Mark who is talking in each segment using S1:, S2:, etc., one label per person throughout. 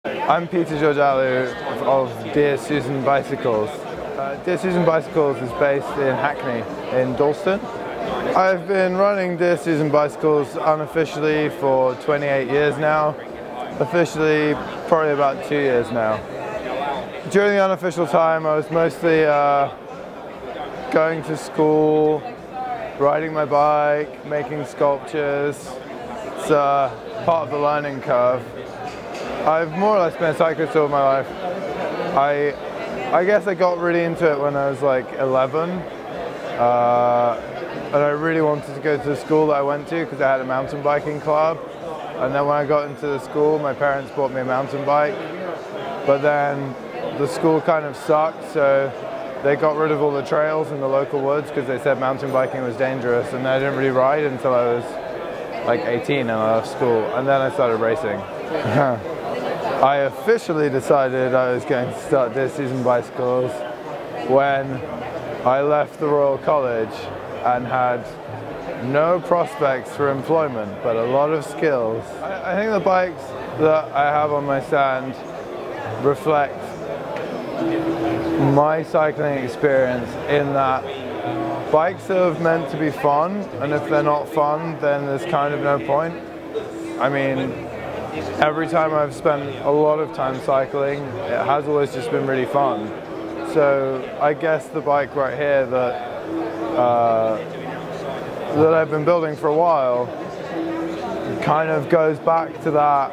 S1: I'm Petor Georgallou of Dear Susan Bicycles. Dear Susan Bicycles is based in Hackney, in Dalston. I've been running Dear Susan Bicycles unofficially for 28 years now. Officially, probably about 2 years now. During the unofficial time, I was mostly going to school, riding my bike, making sculptures. It's part of the learning curve. I've more or less been a cyclist all my life. I guess I got really into it when I was like 11. And I really wanted to go to the school that I went to because I had a mountain biking club. And then when I got into the school, my parents bought me a mountain bike. But then the school kind of sucked, so they got rid of all the trails in the local woods because they said mountain biking was dangerous. And I didn't really ride until I was like 18 and I left school. And then I started racing. I officially decided I was going to start Dear Susan Bicycles when I left the Royal College and had no prospects for employment, but a lot of skills. I think the bikes that I have on my stand reflect my cycling experience in that bikes are meant to be fun, and if they're not fun, then there's kind of no point. I mean, every time I've spent a lot of time cycling, it has always just been really fun. So I guess the bike right here that I've been building for a while kind of goes back to that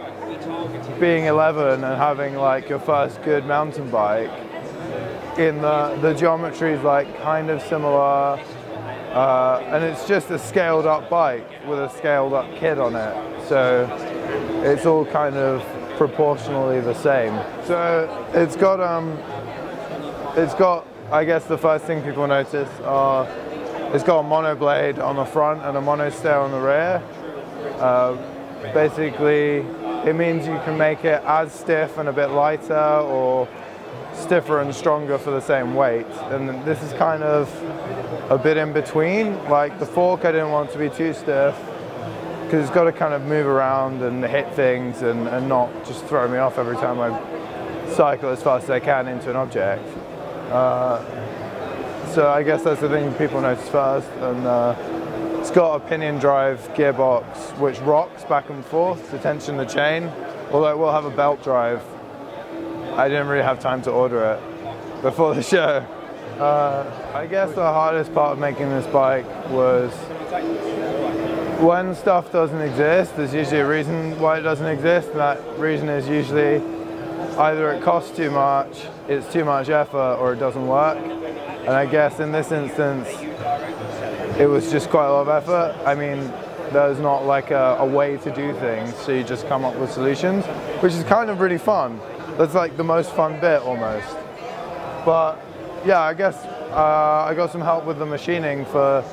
S1: being 11 and having like your first good mountain bike. In the geometry is like kind of similar, and it's just a scaled up bike with a scaled up kit on it. So it's all kind of proportionally the same. So it's got, I guess the first thing people notice are, it's got a mono blade on the front and a mono stair on the rear. Basically, it means you can make it as stiff and a bit lighter or stiffer and stronger for the same weight. And this is kind of a bit in between. Like the fork, I didn't want it to be too stiff, because it's got to kind of move around and hit things and not just throw me off every time I cycle as fast as I can into an object. So I guess that's the thing people notice first. And it's got a pinion drive gearbox which rocks back and forth to tension the chain, although it will have a belt drive. I didn't really have time to order it before the show. I guess the hardest part of making this bike was when stuff doesn't exist, there's usually a reason why it doesn't exist, and that reason is usually either it costs too much, it's too much effort, or it doesn't work. And I guess in this instance, it was just quite a lot of effort. I mean, there's not like a way to do things, so you just come up with solutions, which is kind of really fun. That's like the most fun bit almost. But yeah, I guess I got some help with the machining for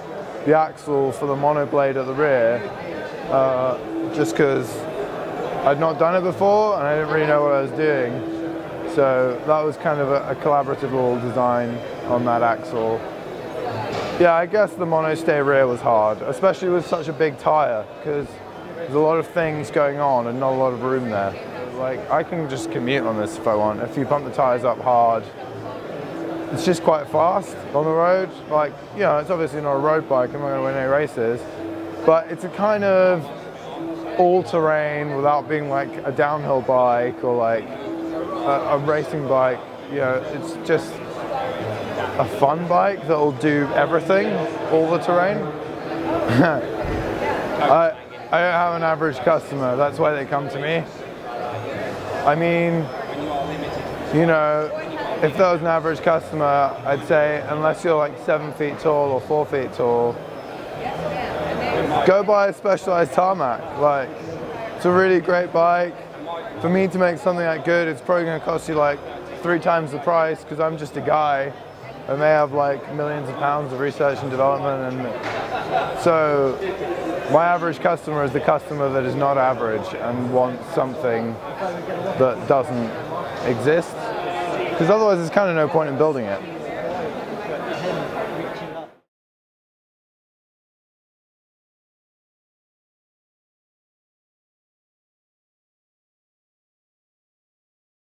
S1: the axle for the mono blade at the rear, just because I'd not done it before and I didn't really know what I was doing. So that was kind of a collaborative little design on that axle. Yeah, I guess the mono stay rear was hard, especially with such a big tire, because there's a lot of things going on and not a lot of room there. Like, I can just commute on this if I want. If you pump the tires up hard, it's just quite fast on the road. Like, you know, it's obviously not a road bike, I'm not going to win any races, but it's a kind of all-terrain without being like a downhill bike or like a racing bike. You know, it's just a fun bike that will do everything, all the terrain. I don't have an average customer, that's why they come to me. I mean, you know, if there was an average customer, I'd say unless you're like 7 feet tall or 4 feet tall, go buy a Specialized tarmac. Like, it's a really great bike. For me to make something that good, it's probably going to cost you like 3 times the price, because I'm just a guy. I may have like millions of pounds of research and development, and so my average customer is the customer that is not average and wants something that doesn't exist, because otherwise there's kind of no point in building it.